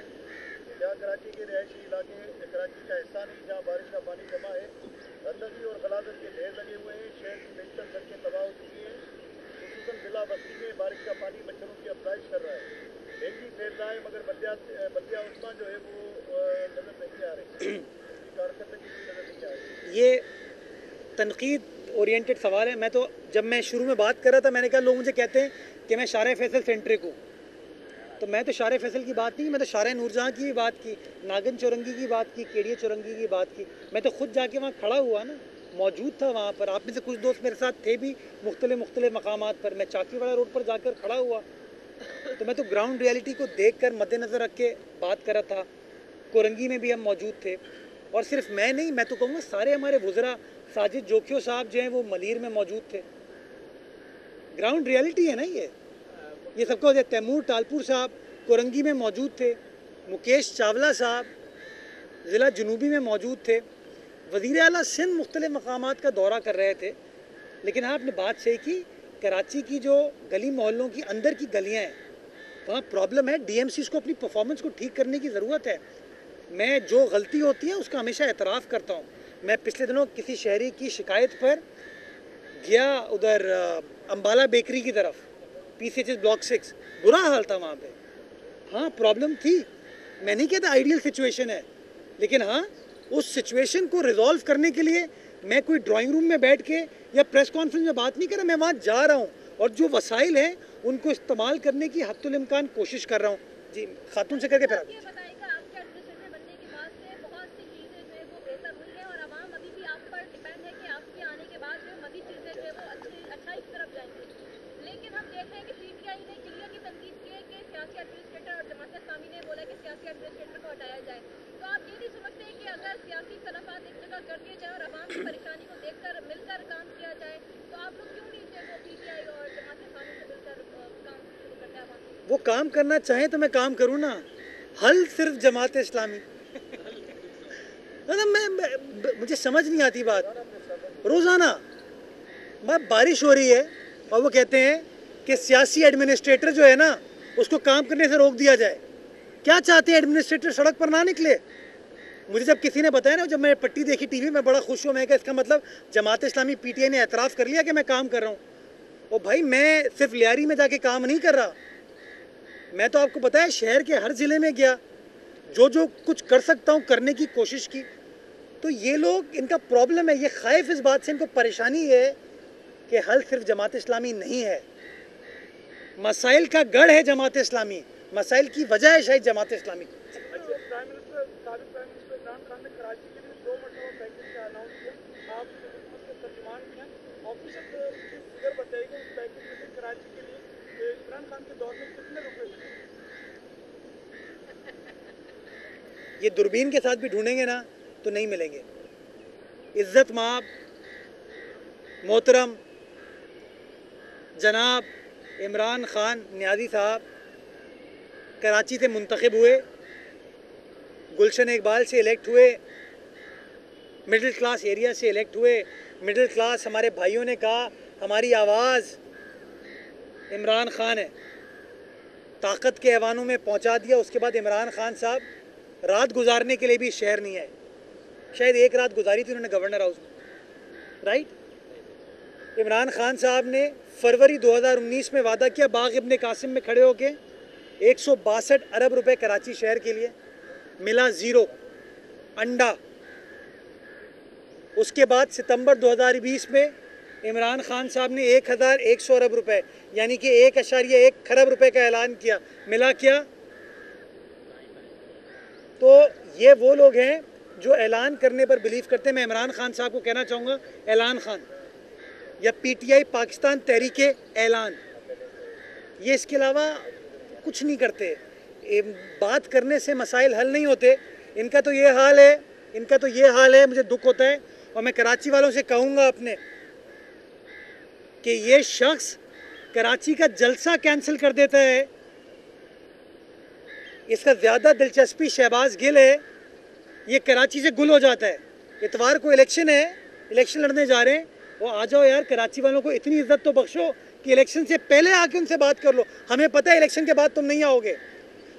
क्या कराची के रिहायशी इलाके कराची का हिस्सा नहीं जहाँ बारिश का पानी जमा है, गंदगी और गलाजत के ढेर लगे हुए हैं, शहर की बेशतर सड़कें तबाह हो चुकी हैं, खुसूसन जिला बस्ती में बारिश का पानी मच्छरों की अफजाइश कर रहा है, डेंगू फैल रहा है, मगर बल्दिया उस्मान जो है वो नज़र नहीं आ रही, कारकर्दगी नज़र नहीं आ रही। ये तनकीद ओरिएंटेड सवाल है। मैं तो जब मैं शुरू में बात कर रहा था, मैंने कहा लोग मुझे कहते हैं कि मैं शारे फैसल सेंट्रिक हूँ, तो मैं तो शारे फैसल की बात नहीं, मैं तो शारे नूरजहाँ की भी बात की, नागन चौरंगी की बात की, केड़िया चौरंगी की बात की। मैं तो खुद जाके वहाँ खड़ा हुआ ना, मौजूद था वहाँ पर। आप में से कुछ दोस्त मेरे साथ थे भी मुख्तलिफ मकामात पर। मैं चाकीवाड़ा रोड पर जाकर खड़ा हुआ, तो मैं तो ग्राउंड रियलिटी को देख कर मद्देनज़र रख के बात कर रहा था। कोरंगी में भी हम मौजूद थे, और सिर्फ मैं नहीं, मैं तो कहूँगा सारे हमारे वुज़रा, साजिद जोखियो साहब जो हैं वो मलीर में मौजूद थे। ग्राउंड रियलिटी है ना ये सबको। तैमूर टालपुर साहब कोरंगी में मौजूद थे, मुकेश चावला साहब ज़िला जनूबी में मौजूद थे, वज़ीर आला सिंध मुख्तलिफ मकामात का दौरा कर रहे थे। लेकिन हाँ, आपने बात सही की, कराची की जो गली मोहल्लों की अंदर की गलियाँ हैं वहाँ प्रॉब्लम है। DMCs को अपनी परफॉर्मेंस को ठीक करने की ज़रूरत है। मैं जो गलती होती है उसका हमेशा एतराफ़ करता हूँ। मैं पिछले दिनों किसी शहरी की शिकायत पर गया उधर अम्बाला बेकरी की तरफ, PCHS ब्लॉक 6, बुरा हाल था वहाँ पे। हाँ, प्रॉब्लम थी, मैं नहीं कहता आइडियल सिचुएशन है, लेकिन हाँ, उस सिचुएशन को रिजॉल्व करने के लिए मैं कोई ड्राइंग रूम में बैठ के या प्रेस कॉन्फ्रेंस में बात नहीं कर रहा, मैं वहाँ जा रहा हूँ और जो वसाइल हैं उनको इस्तेमाल करने की हत्तुल इम्कान कोशिश कर रहा हूँ। जी, खातून से करके फिर ये बताइएगा, आपके एडमिनिस्ट्रेटर बनने के बाद से बहुत सी चीज़ें जो है वो बेहतर हुई हैं और आवाम अभी भी आप पर डिपेंड है कि आपके आने के बाद जो मज़ीद चीज़ें जो है वो अच्छाई की तरफ जाएंगी। लेकिन हम देख रहे हैं कि पीटीआई ने क्लियर की तनकीद की है कि सियासी एडमिनिस्ट्रेटर और जमात इस्लामी ने बोला कि सियासी एडमिनिस्ट्रेटर को हटाया जाए। तो आप ये नहीं समझते कि अगर सियासी इख्तलाफात एक जगह कर दिए जाए और आवाम की परेशानी को देखकर मिलकर काम किया जाए, तो आप लोग क्यों नहीं जो है वो पीटीआई और जमात इस्लामी से मिलकर काम शुरू करते हैं? वो काम करना चाहें तो मैं काम करूँ ना, हल सिर्फ जमात इस्लामी। मतलब मुझे समझ नहीं आती बात। रोज़ाना बारिश हो रही है और वो कहते हैं कि सियासी एडमिनिस्ट्रेटर जो है ना उसको काम करने से रोक दिया जाए। क्या चाहते हैं एडमिनिस्ट्रेटर? सड़क पर ना निकले। मुझे जब किसी ने बताया ना, जब मैं पट्टी देखी टीवी में, बड़ा खुश हुआ। मैं इसका मतलब जमात इस्लामी पीटीआई ने एतराफ़ कर लिया कि मैं काम कर रहा हूँ। और भाई मैं सिर्फ लियारी में जाके काम नहीं कर रहा, मैं तो आपको पता है शहर के हर ज़िले में गया, जो कुछ कर सकता हूँ करने की कोशिश की। तो ये लोग, इनका प्रॉब्लम है, ये खौफ इस बात से, इनको परेशानी है कि हल सिर्फ जमात इस्लामी नहीं है, मसाइल का गढ़ है जमात इस्लामी, मसाइल की वजह है शायद जमात इस्लामी। प्राइम मिनिस्टर, साबिक प्राइम मिनिस्टर इमरान खान ने कराची के लिए 2 मरतबा पैकेज का अनाउंस किया। आप उसके तर्जुमान भी हैं, ऑफिशियल फिगर बताइए उस पैकेज में से कराची के लिए इमरान खान के दौर में कितने रुपए मिले? ये दूरबीन के साथ भी ढूंढेंगे ना तो नहीं मिलेंगे। इज्जत माब मोहतरम जनाब इमरान खान नियाज़ी साहब कराची से मुंतखब हुए, गुलशन इकबाल से इलेक्ट हुए, मिडिल क्लास एरिया से इलेक्ट हुए। मिडिल क्लास हमारे भाइयों ने कहा हमारी आवाज़ इमरान खान है, ताकत के ऐवानों में पहुंचा दिया। उसके बाद इमरान खान साहब रात गुजारने के लिए भी शहर नहीं आए, शायद एक रात गुजारी थी उन्होंने गवर्नर हाउस में, राइट। इमरान खान साहब ने फरवरी 2019 में वादा किया बाग इब्ने कासिम में खड़े होके 162 अरब रुपए कराची शहर के लिए, मिला ज़ीरो, अंडा। उसके बाद सितंबर 2020 में इमरान खान साहब ने 1100 अरब रुपए यानी कि 1.1 खरब रुपए का ऐलान किया, मिला क्या? तो ये वो लोग हैं जो ऐलान करने पर बिलीव करते हैं। मैं इमरान खान साहब को कहना चाहूँगा, ऐलान खान या पीटीआई पाकिस्तान तहरीक ऐलान, ये इसके अलावा कुछ नहीं करते। बात करने से मसाइल हल नहीं होते। इनका तो ये हाल है, इनका तो ये हाल है। मुझे दुख होता है और मैं कराची वालों से कहूँगा अपने कि ये शख्स कराची का जलसा कैंसिल कर देता है। इसका ज़्यादा दिलचस्पी शहबाज गिल है, ये कराची से गुल हो जाता है। इतवार को इलेक्शन है, इलेक्शन लड़ने जा रहे हैं, वो आ जाओ यार, कराची वालों को इतनी इज्जत तो बख्शो कि इलेक्शन से पहले आके उनसे बात कर लो। हमें पता है इलेक्शन के बाद तुम नहीं आओगे,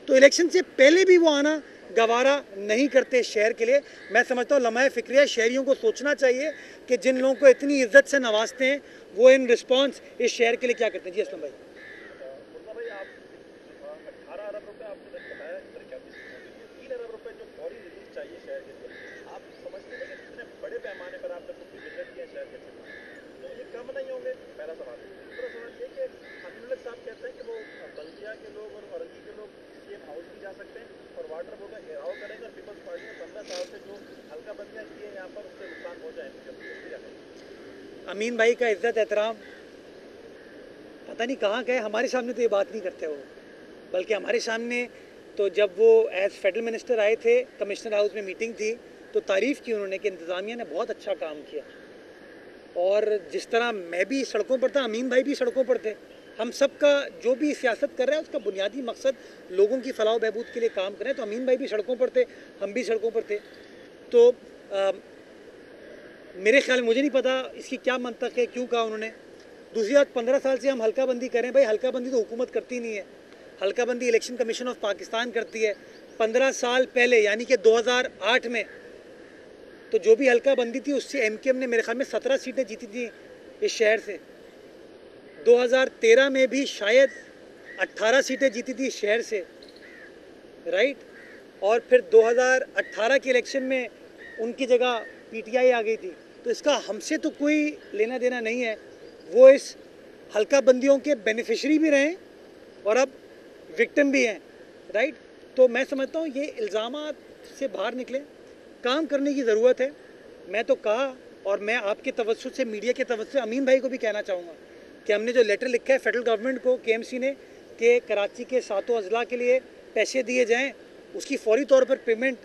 तो इलेक्शन से पहले भी वो आना गवारा नहीं करते शहर के लिए। मैं समझता हूँ लम्हा फ़िक्रिया शहरियों को सोचना चाहिए कि जिन लोगों को इतनी इज्जत से नवाजते हैं वो इन रिस्पॉन्स इस शहर के लिए क्या करते हैं। जी असलम भाई, मुन्ना भाई, आप 18 अरब रुपए आपने बताया तरक्याती स्कीमों के लिए, 3 अरब रुपए जो फौरी रिलीज चाहिए शहर के लिए, आप समझते हैं कि इतने बड़े पैमाने पर आपने कुछ बजट किया शहर के लिए, तो ये कम नहीं होंगे? पहला सवाल। दूसरा सवाल ये कि अमीनुल्लाह साहब कहते हैं कि वो बल्दिया के लोग और औरंगी के लोग सीएम हाउस भी जा सकते हैं और वाटर बोर्ड का घेराव करेंगे और पीपल्स पार्टी ने 15 साल से जो हल्का बंदियाँ की है यहाँ पर उससे नुकसान पहुँचा है। अमीन भाई का इज्जत एहतराम पता नहीं कहाँ गए, हमारे सामने तो ये बात नहीं करते वो, बल्कि हमारे सामने तो जब वो एज फेडरल मिनिस्टर आए थे, कमिश्नर हाउस में मीटिंग थी, तो तारीफ़ की उन्होंने कि इंतज़ामिया ने बहुत अच्छा काम किया। और जिस तरह मैं भी सड़कों पर था, अमीन भाई भी सड़कों पर थे, हम सब का जो भी सियासत कर रहा है उसका बुनियादी मकसद लोगों की फलाह बहबूद के लिए काम करें। तो अमीन भाई भी सड़कों पर थे, हम भी सड़कों पर थे। तो मेरे ख्याल, मुझे नहीं पता इसकी क्या मंतक है, क्यों कहा उन्होंने। दूसरी बात, 15 साल से हम हल्का बंदी करें, भाई हल्का बंदी तो हुकूमत करती नहीं है, हल्का बंदी इलेक्शन कमीशन ऑफ पाकिस्तान करती है। 15 साल पहले यानी कि 2008 में तो जो भी हल्का बंदी थी उससे एमकेएम ने मेरे ख्याल में 17 सीटें जीती थी इस शहर से। 2013 में भी शायद 18 सीटें जीती थी इस शहर से, राइट। और फिर 2018 के इलेक्शन में उनकी जगह पीटीआई आ गई थी। तो इसका हमसे तो कोई लेना देना नहीं है। वो इस हल्का बंदियों के बेनिफिशरी भी रहे और अब विक्टिम भी हैं, राइट। तो मैं समझता हूँ ये इल्ज़ामात से बाहर निकले, काम करने की ज़रूरत है। मैं तो कहा, और मैं आपके तवज्जुह से, मीडिया के तवज्जुह से अमीन भाई को भी कहना चाहूँगा कि हमने जो लेटर लिखा है फेडरल गवर्नमेंट को, केएमसी ने, कि कराची के 7 अजला के लिए पैसे दिए जाएं, उसकी फौरी तौर पर पेमेंट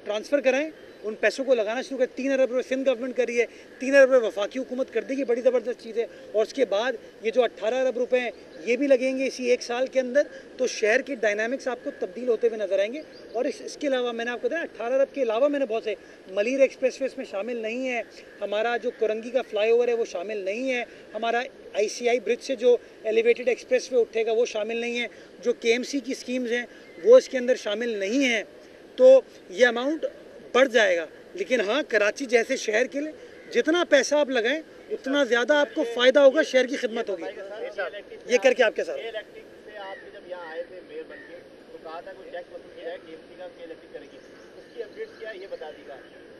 ट्रांसफ़र कराएं, उन पैसों को लगाना शुरू करें। 3 अरब रुपये सिंध गवर्नमेंट कर रही है, 3 अरब रुपये वफाकी हुकूमत कर देगी, बड़ी ज़बरदस्त चीज़ है। और उसके बाद ये जो 18 अरब रुपये हैं ये भी लगेंगे इसी 1 साल के अंदर। तो शहर के डायनामिक्स आपको तब्दील होते हुए नजर आएंगे। और इसके अलावा मैंने आपको बताया 18 अरब के अलावा मैंने बहुत से, मलीर एक्सप्रेस वे इसमें शामिल नहीं है, हमारा जो कुरंगी का फ्लाईओवर है वो शामिल नहीं है, हमारा ICI ब्रिज से जो एलिवेटेड एक्सप्रेस वे उठेगा वो शामिल नहीं है, जो KMC की स्कीम्स हैं वो इसके अंदर शामिल नहीं हैं। तो ये अमाउंट बढ़ जाएगा। लेकिन हाँ, कराची जैसे शहर के लिए जितना पैसा आप लगाएं उतना ज़्यादा आपको फ़ायदा होगा, शहर की खिदमत होगी। ये करके आपके साथ इलेक्ट्रिक से आप जब यहाँ आए थे मेयर बन के, तो कहा था कोई टैक्स वसूल किया है KMC का, इलेक्ट्रिक करेगी, उसकी अपडेट्स क्या है ये बता दीजिएगा।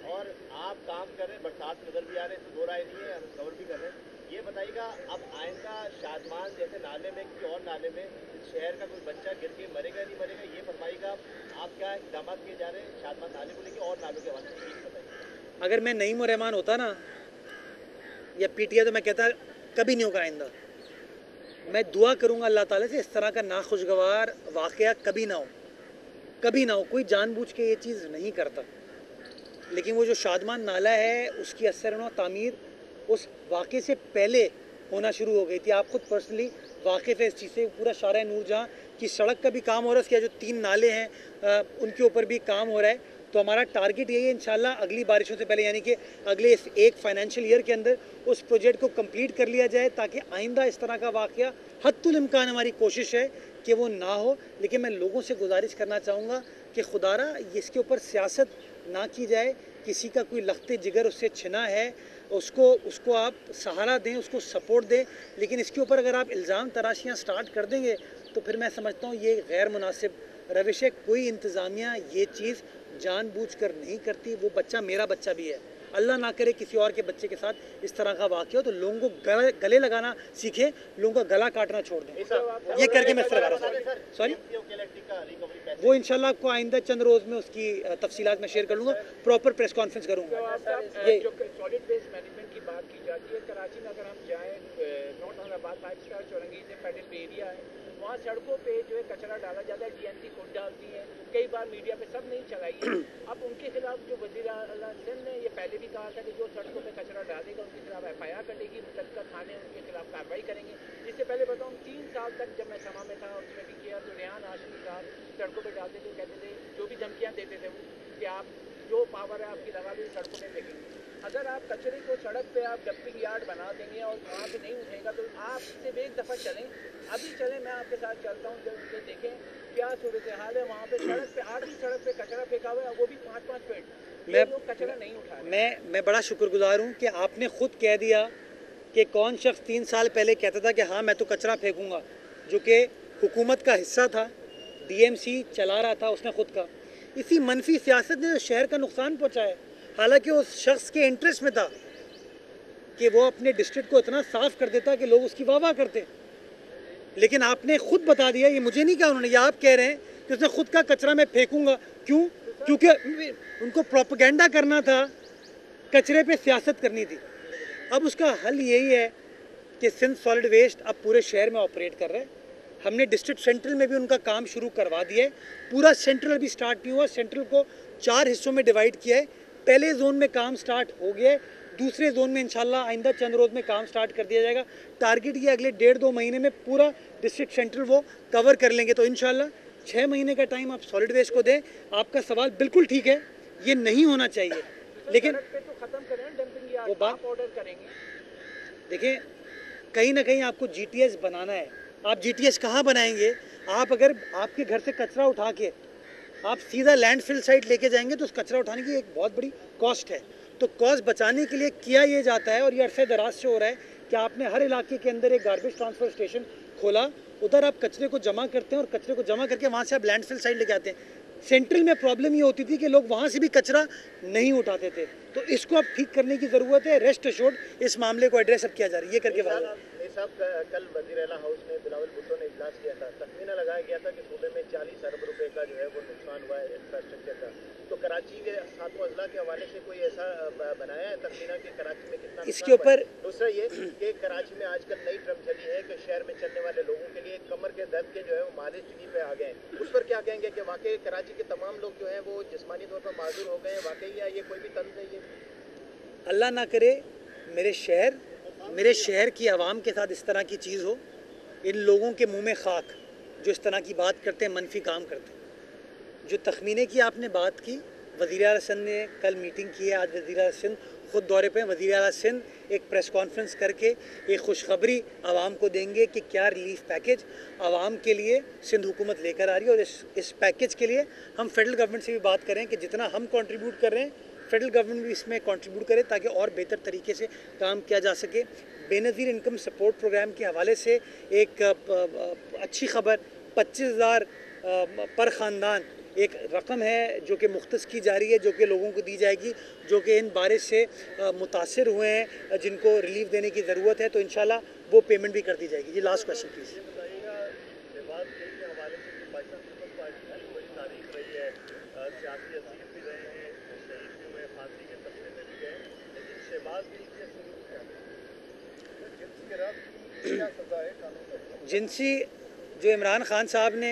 और आप काम कर रहे हैं, बरसात नजर भी आ रहे हैं, तो दो राय नहीं है, हम कवर भी कर रहे हैं। ये बताइएगा अब आइंदा शादमान जैसे नाले में, किसी और नाले में शहर का कोई बच्चा गिर के मरेगा नहीं मरेगा, ये फरमाइएगा। आप क्या इकदाम किए जा रहे हैं शादमान नाले को लेकर और नालों के हवाले से, ये बताइए। अगर मैं नईम और रहमान होता ना या PTI, तो मैं कहता कभी नहीं होगा आइंदा। मैं दुआ करूँगा अल्लाह ताला से इस तरह का नाखुशगवार वाक़या कभी ना हो, कभी ना हो। कोई जानबूझ के ये चीज़ नहीं करता। लेकिन वो जो शादमान नाला है उसकी असर और तामीर उस वाक़े से पहले होना शुरू हो गई थी। आप खुद पर्सनली वाकिफ़ है इस चीज़ से। पूरा शारा नूरजहाँ की सड़क का भी काम हो रहा है, इसके जो 3 नाले हैं उनके ऊपर भी काम हो रहा है। तो हमारा टारगेट यही है इंशाल्लाह अगली बारिशों से पहले, यानी कि अगले इस एक फाइनेंशियल ईयर के अंदर उस प्रोजेक्ट को कंप्लीट कर लिया जाए, ताकि आइंदा इस तरह का वाक़या हद्दुल इम्कान हमारी कोशिश है कि वो ना हो। लेकिन मैं लोगों से गुजारिश करना चाहूँगा कि खुदारा इसके ऊपर सियासत ना की जाए। किसी का कोई लख्ते जिगर उससे छिना है, उसको आप सहारा दें, उसको सपोर्ट दें। लेकिन इसके ऊपर अगर आप इल्ज़ाम तराशियाँ स्टार्ट कर देंगे तो फिर मैं समझता हूँ ये गैर मुनासिब रविश है। कोई इंतज़ामिया ये चीज़ जानबूझकर नहीं करती। वो बच्चा मेरा बच्चा भी है, अल्लाह ना करे किसी और के बच्चे के साथ इस तरह का वाक़या हो। तो लोगों को गले लगाना सीखें, लोगों का गला काटना छोड़ दें। ये करके मैं सरकार सॉरी वो इंशाल्लाह आपको आइंदा चंद रोज़ में उसकी तफसीलात में शेयर कर लूँगा, प्रॉपर प्रेस कॉन्फ्रेंस करूँगा। ये जो सॉलिड वेस्ट मैनेजमेंट की बात की जाती है, कराची में अगर हम जाएँ, नॉर्थ हैदराबाद 5 स्टार चौरंगी से पैटर्न एरिया है, वहाँ सड़कों पे जो है कचरा डाला जाता है, DNC खुद डालती है। कई बार मीडिया पे सब नहीं चलाई है। अब उनके खिलाफ जो वज़ीर आला सिंध ने ये पहले भी कहा था कि जो सड़कों पे कचरा डालेगा उनके खिलाफ FIR कटेगी, मुतल्लिका थाने उनके खिलाफ कार्रवाई करेंगे। इससे पहले बताऊँ 3 साल तक जब मैं समा में था उसमें भी किया, तो रेहान हाशमी साहब सड़कों पर डालते थे, कहते थे जो भी धमकियाँ देते थे वो कि आप जो पावर है आपकी लगा ली सड़कों में फेंकेंगे। अगर आप कचरे को सड़क पे आप डंपिंग यार्ड बना देंगे और वहाँ पे नहीं उठेगा तो आप सिर्फ एक दफ़ा चलें, अभी चलें, मैं आपके साथ चलता हूँ, जब देखें क्या सूरत हाल है वहाँ पे। सड़क पे आधी सड़क पे कचरा फेंका हुआ है, वो भी 5-5 फीट। ये लोग कचरा नहीं उठा रहे। मैं बड़ा शुक्रगुजार हूँ कि आपने खुद कह दिया कि कौन शख्स 3 साल पहले कहता था कि हाँ मैं तो कचरा फेंकूँगा, जो कि हुकूमत का हिस्सा था, DMC चला रहा था, उसने खुद कहा। इसी मनफी सियासत ने शहर का नुकसान पहुँचाया। हालांकि उस शख्स के इंटरेस्ट में था कि वो अपने डिस्ट्रिक्ट को इतना साफ कर देता कि लोग उसकी वाह करते। लेकिन आपने खुद बता दिया, ये मुझे नहीं कहा उन्होंने, ये आप कह रहे हैं कि उसने खुद का कचरा मैं फेंकूंगा। क्यों? क्योंकि उनको प्रोपेगेंडा करना था, कचरे पे सियासत करनी थी। अब उसका हल यही है कि सिंध सॉलिड वेस्ट अब पूरे शहर में ऑपरेट कर रहे हैं। हमने डिस्ट्रिक्ट सेंट्रल में भी उनका काम शुरू करवा दिया है। पूरा सेंट्रल अभी स्टार्ट नहीं हुआ, सेंट्रल को 4 हिस्सों में डिवाइड किया है। पहले जोन में काम स्टार्ट हो गया है, दूसरे जोन में इंशाल्लाह आइंदा चंद रोज़ में काम स्टार्ट कर दिया जाएगा। टारगेट ये अगले 1.5-2 महीने में पूरा डिस्ट्रिक्ट सेंट्रल वो कवर कर लेंगे। तो इंशाल्लाह 6 महीने का टाइम आप सॉलिड वेस्ट को दें। आपका सवाल बिल्कुल ठीक है, ये नहीं होना चाहिए, लेकिन तो खत्म करें डंपिंग यार्ड, वो बात ऑर्डर करेंगे। देखें, कहीं ना कहीं आपको GTS बनाना है। आप GTS कहाँ बनाएंगे? आप अगर आपके घर से कचरा उठा के आप सीधा लैंडफिल साइट लेके जाएंगे तो उस कचरा उठाने की एक बहुत बड़ी कॉस्ट है। तो कॉस्ट बचाने के लिए किया ये जाता है, और ये अरसे दराज से हो रहा है कि आपने हर इलाके के अंदर एक गार्बेज ट्रांसफ़र स्टेशन खोला, उधर आप कचरे को जमा करते हैं और कचरे को जमा करके वहाँ से आप लैंडफिल साइट लेके आते हैं। सेंट्रल में प्रॉब्लम ये होती थी कि लोग वहाँ से भी कचरा नहीं उठाते थे, तो इसको अब ठीक करने की ज़रूरत है। रेस्ट एश्योर्ड इस मामले को एड्रेस अब किया जा रहा है, ये करके वाला। कल वज़ीर आला हाउस में बिलावल भुट्टो ने इजलास किया था, तखमीना लगाया गया था कि सूबे में 40 अरब रुपए का जो है वो नुकसान हुआ है इंफ्रास्ट्रक्चर का। तो कराची के 7 अजला के हवाले से कोई ऐसा बनाया है तखमीना कि कराची में कितना इसके ऊपर? दूसरा ये कि कराची में आजकल नई ट्रम चली है कि शहर में चलने वाले लोगों के लिए कमर के दर्द के जो है वो मालिश टीवी पे आ गए हैं, उस पर क्या कहेंगे कि वाकई कराची के तमाम लोग जो हैं वो जिस्मानी तौर पर माजूर हो गए हैं, वाकई या ये कोई भी तंज है? ये अल्लाह ना करे मेरे शहर की आवाम के साथ इस तरह की चीज़ हो। इन लोगों के मुंह में खाक जो इस तरह की बात करते हैं, मनफी काम करते हैं। जो तखमीने की आपने बात की, वज़ीर आला सिंध ने कल मीटिंग की है, आज वज़ीर आला सिंध ख़ुद दौरे पे। वज़ीर आला सिंध एक प्रेस कॉन्फ्रेंस करके एक खुशखबरी आवाम को देंगे कि क्या रिलीफ पैकेज आवाम के लिए सिंध हुकूमत लेकर आ रही है। और इस पैकेज के लिए हम फेडरल गवर्नमेंट से भी बात करें कि जितना हम कंट्रीब्यूट कर रहे हैं फेडरल गवर्नमेंट भी इसमें कंट्रीब्यूट करे ताकि और बेहतर तरीके से काम किया जा सके। बेनज़ीर इनकम सपोर्ट प्रोग्राम के हवाले से एक अच्छी खबर, 25,000 पर ख़ानदान एक रकम है जो कि मुख्तस की जा रही है, जो कि लोगों को दी जाएगी जो कि इन बारिश से मुतासर हुए हैं, जिनको रिलीफ देने की ज़रूरत है, तो इंशाल्लाह वो पेमेंट भी कर दी जाएगी। जी लास्ट क्वेश्चन प्लीज़। जिनसी जो इमरान खान साहब ने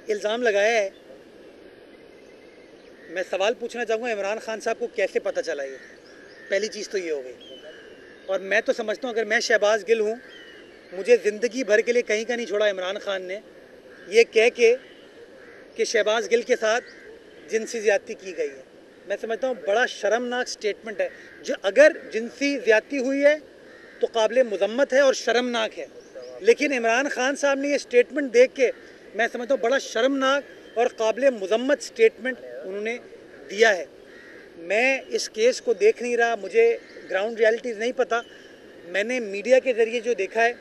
इल्ज़ाम लगाया है, मैं सवाल पूछना चाहूँगा इमरान खान साहब को कैसे पता चला? ये पहली चीज़ तो ये हो गई। और मैं तो समझता हूँ अगर मैं शहबाज गिल हूँ, मुझे ज़िंदगी भर के लिए कहीं का नहीं छोड़ा इमरान खान ने ये कह के कि शहबाज गिल के साथ जिनसी ज़्यादती की गई है। मैं समझता हूँ बड़ा शर्मनाक स्टेटमेंट है। जो अगर जिनसी ज़्यादती हुई है तो काबिल मुज़म्मत है और शर्मनाक है, लेकिन इमरान खान साहब ने ये स्टेटमेंट देख के मैं समझता हूँ बड़ा शर्मनाक और काबिल मुज़म्मत स्टेटमेंट उन्होंने दिया है। मैं इस केस को देख नहीं रहा, मुझे ग्राउंड रियलिटीज़ नहीं पता। मैंने मीडिया के ज़रिए जो देखा है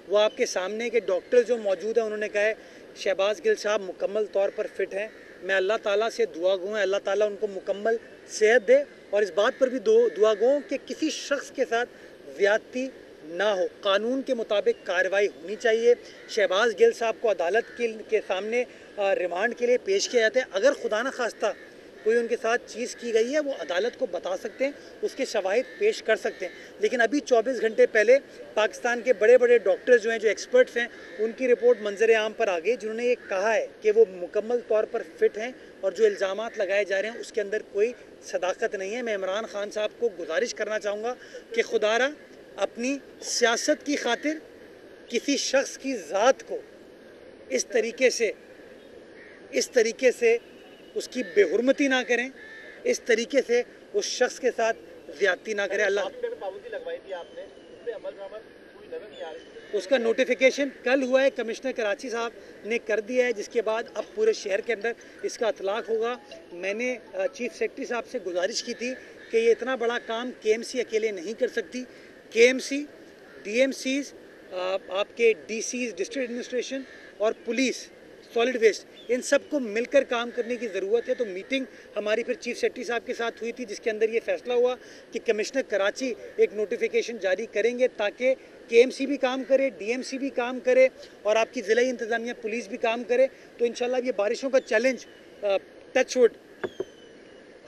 वो आपके सामने के डॉक्टर जो मौजूद हैं उन्होंने कहा है शहबाज गिल साहब मुकम्मल तौर पर फ़िट हैं। मैं अल्लाह ताला से दुआ गो, अल्लाह ताला उनको मुकम्मल सेहत दे और इस बात पर भी दुआ गो कि किसी शख्स के साथ ज़्यादती ना हो, कानून के मुताबिक कार्रवाई होनी चाहिए। शहबाज गिल साहब को अदालत के सामने रिमांड के लिए पेश किया जाता है। अगर खुदा न खास्ता कोई उनके साथ चीज़ की गई है वो अदालत को बता सकते हैं, उसके शवाहिद पेश कर सकते हैं। लेकिन अभी 24 घंटे पहले पाकिस्तान के बड़े बड़े डॉक्टर्स जो हैं, जो एक्सपर्ट्स हैं, उनकी रिपोर्ट मंजर आम पर आ गई जिन्होंने ये कहा है कि वो मुकम्मल तौर पर फिट हैं और जो इल्ज़ामात लगाए जा रहे हैं उसके अंदर कोई सदाकत नहीं है। मैं इमरान खान साहब को गुजारिश करना चाहूँगा कि खुदारा अपनी सियासत की खातिर किसी शख्स की ज़ात को इस तरीके से उसकी बेहुरमती ना करें, इस तरीके से उस शख्स के साथ ज़्यादती ना करें। अल्लाह पाबंदी लगवाई थी आपने, उस पर अमल दरामद कोई नजर नहीं आ रही। उसका नोटिफिकेशन कल हुआ है, कमिश्नर कराची साहब ने कर दिया है, जिसके बाद अब पूरे शहर के अंदर इसका इतलाक़ होगा। मैंने चीफ सेक्रेटरी साहब से गुजारिश की थी कि ये इतना बड़ा काम KMC अकेले नहीं कर सकती। KMC, DMCs, आपके DCs, डिस्ट्रिक्ट एडमिनिस्ट्रेशन और पुलिस, सॉलिड वेस्ट, इन सब को मिलकर काम करने की ज़रूरत है। तो मीटिंग हमारी फिर चीफ सेक्रेटरी साहब के साथ हुई थी जिसके अंदर ये फैसला हुआ कि कमिश्नर कराची एक नोटिफिकेशन जारी करेंगे ताकि KMC भी काम करे, DMC भी काम करे और आपकी ज़िला इंतज़ामिया पुलिस भी काम करे। तो इंशाल्लाह ये बारिशों का चैलेंज टच वुड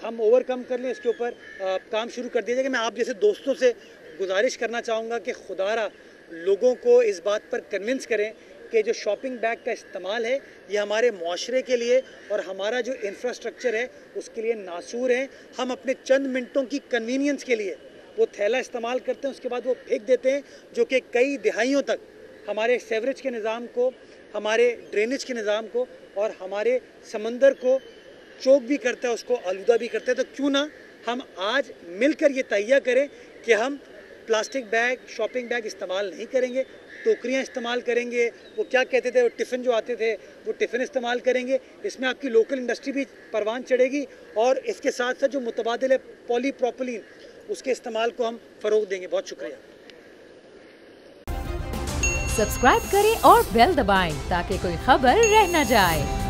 हम ओवरकम कर लें, इसके ऊपर काम शुरू कर दिया जाएगा। मैं आप जैसे दोस्तों से गुजारिश करना चाहूँगा कि खुदारा लोगों को इस बात पर कन्विंस करें कि जो शॉपिंग बैग का इस्तेमाल है ये हमारे मुआशरे के लिए और हमारा जो इंफ्रास्ट्रक्चर है उसके लिए नासूर है। हम अपने चंद मिनटों की कन्वीनियंस के लिए वो थैला इस्तेमाल करते हैं, उसके बाद वो फेंक देते हैं, जो कि कई दिहाइयों तक हमारे सेवरेज के निज़ाम को, हमारे ड्रेनेज के निज़ाम को और हमारे समंदर को चोक भी करता है, उसको आलूदा भी करता है। तो क्यों ना हम आज मिलकर ये तैयार करें कि हम प्लास्टिक बैग, शॉपिंग बैग इस्तेमाल नहीं करेंगे, टोकरियाँ इस्तेमाल करेंगे, वो क्या कहते थे वो टिफ़िन जो आते थे वो टिफ़िन इस्तेमाल करेंगे। इसमें आपकी लोकल इंडस्ट्री भी परवान चढ़ेगी और इसके साथ साथ जो मुतबादिल है पॉलीप्रोपिलीन, उसके इस्तेमाल को हम फ़रोग देंगे। बहुत शुक्रिया। सब्सक्राइब करें और बेल दबाएं ताकि कोई खबर रह न जाए।